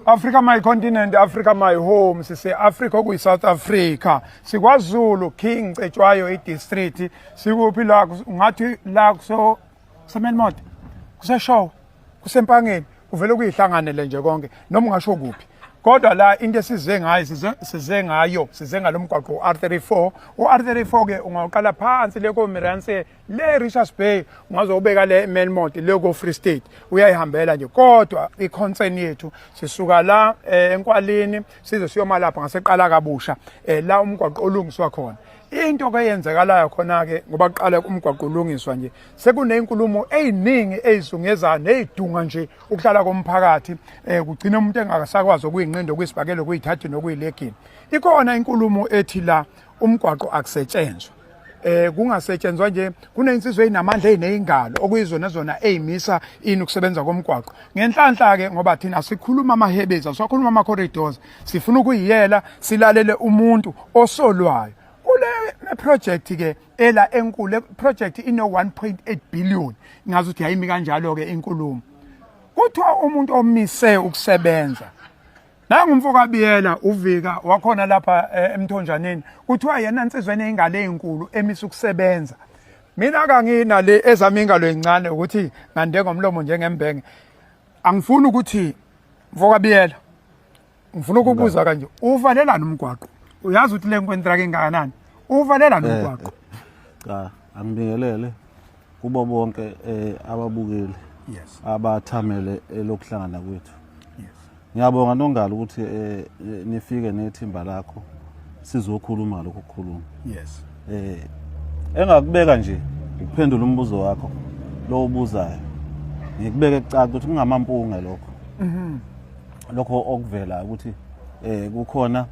Africa my continent, Africa my home. Sise Africa okuyi South Africa. SikwaZulu King Cetshwayo district. Sikuphi la ngathi la so semenmod. Kuseshow. Kusempangeni. Kuvela kuyihlanganele nje konke noma ungasho kuphi. Kodwa la into esize ngayo size ngalomgwaqo R34 u-R34 ke ungaqala phansi leko Miranse le Richards Bay ungazobeka le Melmont le ko Free State uyayihambela nje kodwa iconcern yethu sisuka la eNkwalini size siyoma lapha ngaseqala kabusha la umgwaqo olungiswa khona into ke yenzekalayo khona ke ngoba qala umgwaqo ulungiswa nje sekunezinkulumo eziningi ezizungezana nezidunga nje ukuhlala komphakathi kugcina umuntu engasakwazi ukuyinqinda kwisibhakelo kuyithatha nokuyilegini ikhona inkulumo ethi la umgwaqo akusetshenzwa kungasetshenzwa nje kunensizwe ezinamandla ezinezingalo okuyizona zona ezimisa ini ukusebenza komgwaqo ngenhlanhla ke ngoba thina sikhuluma amahebeza sikhuluma ama corridors sifuna ukuyiyela silalele umuntu osolwayo kule project ke ela enkulu project ino 1.8 billion ngazi ukuthi hayimi kanjalo ke inkulumo kuthiwa umuntu omise ukusebenza nangumfoka biyela uvika wakhona lapha emthonjaneni kuthiwa yena insizweni ezingale ezinkulu emisa ukusebenza mina kangina le ezami ingalo ezincane ukuthi ngande ngomlomo njengembenge angifuni ukuthi mfoka biyela ngifuna ukubuza kanje uvalelana umgwaqo uyazi ukuthi le nkwentraka engakanani uvalelana umgwaqo cha angibingelele kubo bonke ababukeli abathamele lokuhlangana kwethu ngiyabonga Nongalo ukuthi nifike nethimba lakho sizokhuluma lokho ukukhuluma engakubeka nje ukuphendula umbuzo wakho lo ubuzayo ngikubeke ecala ukuthi kungamampunge lokho lokho okuvela ukuthi kukhona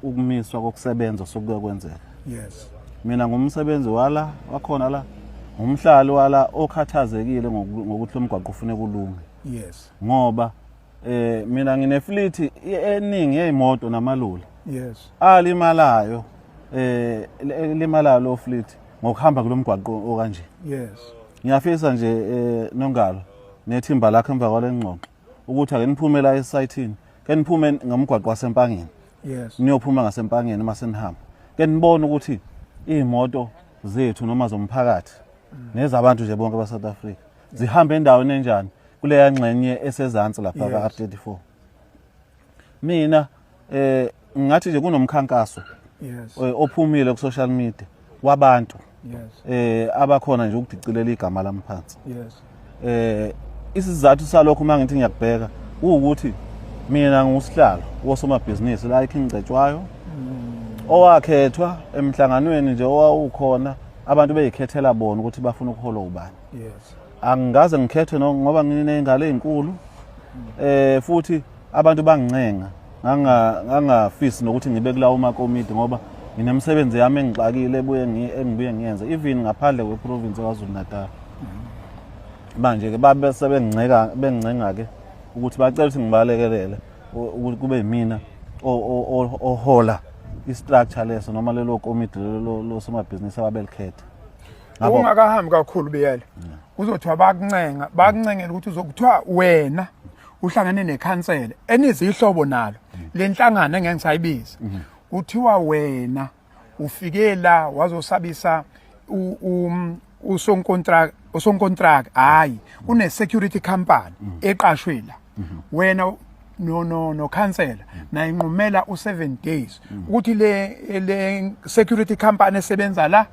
ukumiswa kokusebenza sokuyokwenzeka mina ngumsebenzi wala wakhona la umhlali wala okhathazekile ngokuthi umgwaqo ufune kulunga ngoba mina ngine fleet eningi yezimoto namaloli alimalayo limalayo lo fleet ngokuhamba kulomgwaqo okanje ngiyafisa nje Nongalo nethimba lakho emva kwale ngxoxo ukuthi ake niphume la esayithini ke niphume ngomgwaqo wasempangeni niyophuma ngasempangeni masenihamba ke nibone ukuthi izimoto zethu noma zomphakathi nezabantu nje bonke baSouth Africa zihamba endaweni enjani kuleya ngxenye esezantsi lapha ka-R34 mina ngathi nje kunomkhankaso ophumile ku social media wabantu abakhona nje ukudicilela igama lami phansi isizathu salokho mangithi ngiyakubheka ukuthi mina ngusihlalo wosomabhizinisi la eKing Cetshwayo owakhethwa emhlanganweni nje owawukhona abantu beyikhethela bona ukuthi bafuna ukuhola ubani angaze ngikhethwe ngoba nginengalo ezinkulu futhi abantu bangincenga ngangafisi nokuthi ngibe kulawo amakomiti ngoba nginemsebenzi yami engixakile engibuye ngiyenze even ngaphandle kweprovince kwaZulu Natal manje ke babe bengincenga ke ukuthi bacela ukuthi ngibalekelele ukuthi kube yimina ohola istructure leso noma lelo komiti lo somabhizinisi ababelikhetha ungakahambi kakhulu biyela uzothiwa bakuncengela ukuthi uzokuthiwa wena uhlangane nekhansela enizihlobo nalo lenhlangano engengisayibiza kuthiwa wena ufike la wazosabisa usonkontract hayi une security company eqashwe la wena no khansela na inqumela u7 days ukuthi le security company esebenza la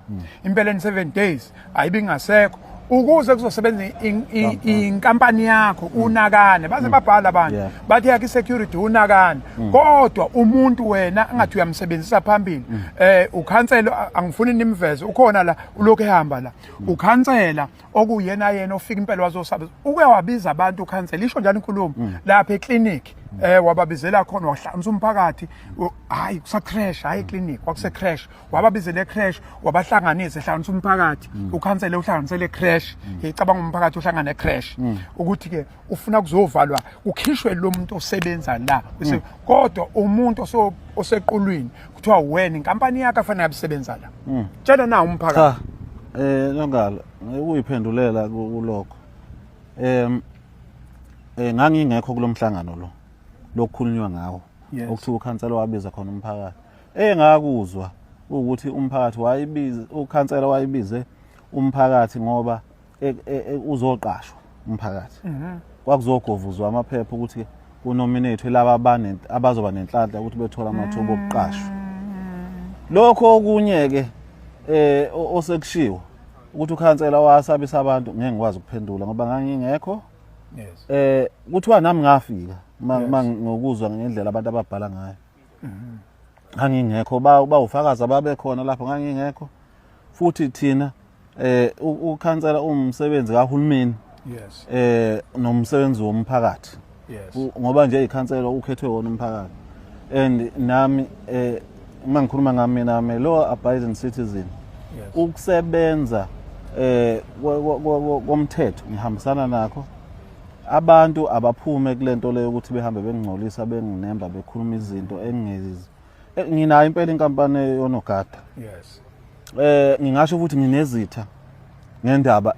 impeleni 7 days ayibingasekho ukuze kuzosebenza inkampani yakho unakane baze babhala abantu bathi yakhe security unakane kodwa umuntu wena angathi uyamsebenzisa phambili ukhansela angifuni nimveze ukhona la ulokho ehamba la ukhansela okuyena ofika impela wazosabeza ukuyawabiza abantu ukhansela isho njalo inkulumo lapha eclinic wababizela khona wahlanza umphakathi hayi kusacrash hayi eclinic kwakuse crash wababizela ecrash wabahlanganisa ehlanganisa umphakathi ukhansela uhlanganisele crash ngicabanga umphakathi uhlangana ecrash ukuthi ke ufuna kuzovalwa ukhishwe lo muntu osebenza la kodwa umuntu osequlwini kuthiwa wena inkampani yakhe afanele abisebenza la tshela na umphakathi Nongalo ukuyiphendulela kulokho ngangingekho kulomhlangano lo lokukhulunywa ngawo Yes. okuthiwa ukhansela wabiza khona umphakathi engakuzwa ukuthi umphakathi ukhansela wayibize umphakathi ngoba uzoqashwa umphakathi kwakuzogovuzwa amaphepha ukuthi unominate laba abazoba nenhlanhla ukuthi bethola amathuba okuqashwa lokho okunye ke osekushiwo ukuthi ukhansela wasabisa abantu ngeke ngikwazi ukuphendula ngoba ngangingekho Yes. kuthiwa nami ngafika ngokuzwa ngendlela abantu ababhala ngayo ngangingekho bawufakaza ababekhona lapho ngangingekho futhi thina ukhansela umsebenzi kahulumeni Yes. nomsebenzi womphakathi Yes. ngoba nje ikhansela ukhethwe wona umphakathi and nami uma ngikhuluma ngami nami law abiding citizen Yes. ukusebenza komthetho ngihambisana nakho abantu abaphume kulento leyo ukuthi behambe bengingcolisa benginemba bekhuluma izinto engezi nginayo impela inkampani yonogada Yes. ngingasho ukuthi nginezitha ngendaba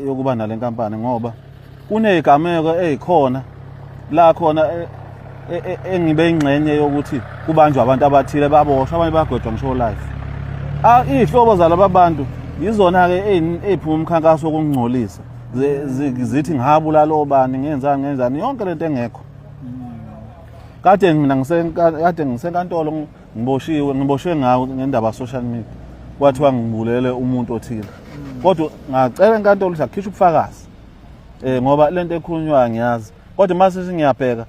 yokuba nale nkampani ngoba kunezigameko ezikhona la khona engibe ingxenye yokuthi kubanjwe abantu abathile baboshwa abanye bagwetshwa ngisho live ihlobo zalabo abantu yizona ke eziphuma umkhankaso wokungcolisa zithi ngabulala obani ngenzani yonke lento engekho kade mina ngisenkantolo ngiboshwe ngawo ngendaba social media kwathiwa ngibulele umuntu othile kodwa ngacela enkantolo ukuthi akhishwe ubufakazi ngoba lento ekhulunywa ngiyazi kodwa mase singiyabheka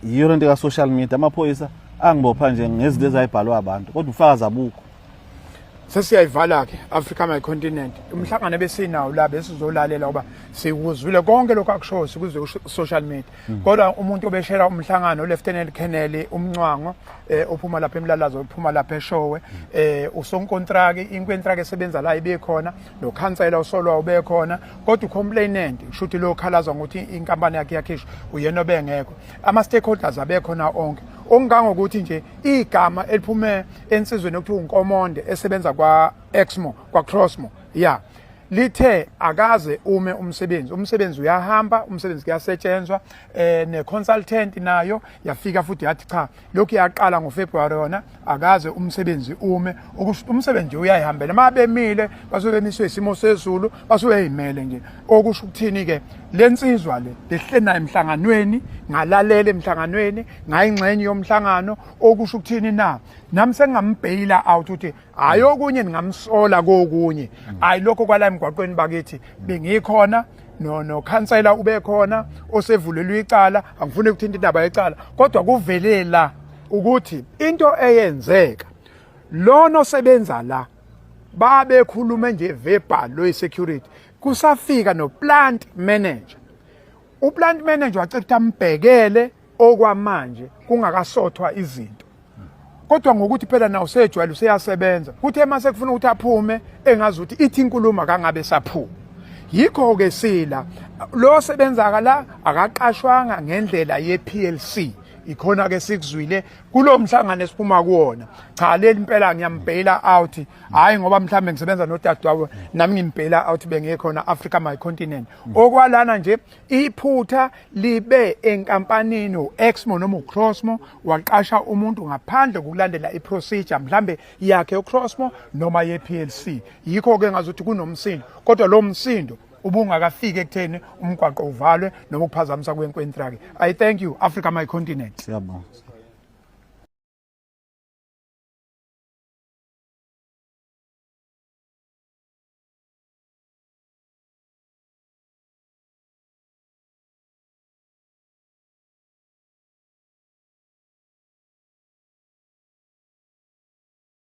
yiyo lento ka social media amaphoyisa angibopha nje ngezinto ezayibhalwa abantu kodwa ufakazi abukho Sesiyayivala ke Africa My Continent umhlangano besinawo la besizolalela kuba sikuzwile konke lokho akushoyo sikuzwe social media kodwa umuntu obeshera umhlangano Lieutenant Colonel umncwango ophuma lapha eMlalazo ophuma lapha eShowe usonkontraki inkontraki esebenza la ibe khona nokhansela usolwa ube khona kodwa ucomplainant kushuthi lo khalaza ngokuthi inkampani yakhe yakhishwa uyena obengekho ama stakeholders abekhona onke ongangokuthi nje igama eliphume ensizweni okuthiwa unkomonde esebenza kwa Exmo kwa Crossmo yeah lithe akaze ume umsebenzi uyahamba umsebenzi kuyasetshenzwa ne consultant nayo yafika futhi yathi cha lokhu yaqala ngoFebruary yona akaze umsebenzi ume ukuthi umsebenzi uyayihambela mabemile basuke bemiswe isimo sezulu basuke eyimele nje okusho ukuthini ke lensizwa le lehlena emhlanganweni ngalalela emhlanganweni ngayingxenye yomhlangano okusho ukuthini na nami sengambhayila out ukuthi hayi okunye ningamsola kokunye hayi lokho kwala emgwaqweni bakithi bengikhona no khansela ube khona osevulelwe icala angifuni ukuthinta indaba yecala kodwa kuvelela ukuthi into eyenzeka lona osebenza la babekhuluma nje verbal lo security kusafika no plant manager uplant manager wacela ambhekele okwamanje kungakasothwa izinto kodwa ngokuthi phela nawo sejwayele useyasebenza kuthe mase kufuna ukuthi aphume engazi ukuthi ithi inkulumo kangabe saphuma yikho ke sila lo sebenza la akaqashwanga ngendlela yePLC ikhona ke sikuzwile kulomhlangano esiphuma kuona cha leli impela ngiyambhayila out hayi ngoba mhlambe ngisebenza nodadewabo nami ngimbhayila out bengekhona Africa My Continent okwalana nje iphutha libe enkampanini uExmo noma uCrossmo waqasha umuntu ngaphandle kokulandela iprocedure mhlambe yakhe uCrossmo noma yePLC yikho ke ngazuthi kunomsindo kodwa lo msindo ubungakafiki ekutheni umgwaqo uvalwe noma ukuphazamisa kwenkwentraki I thank you Africa My Continent siyabonga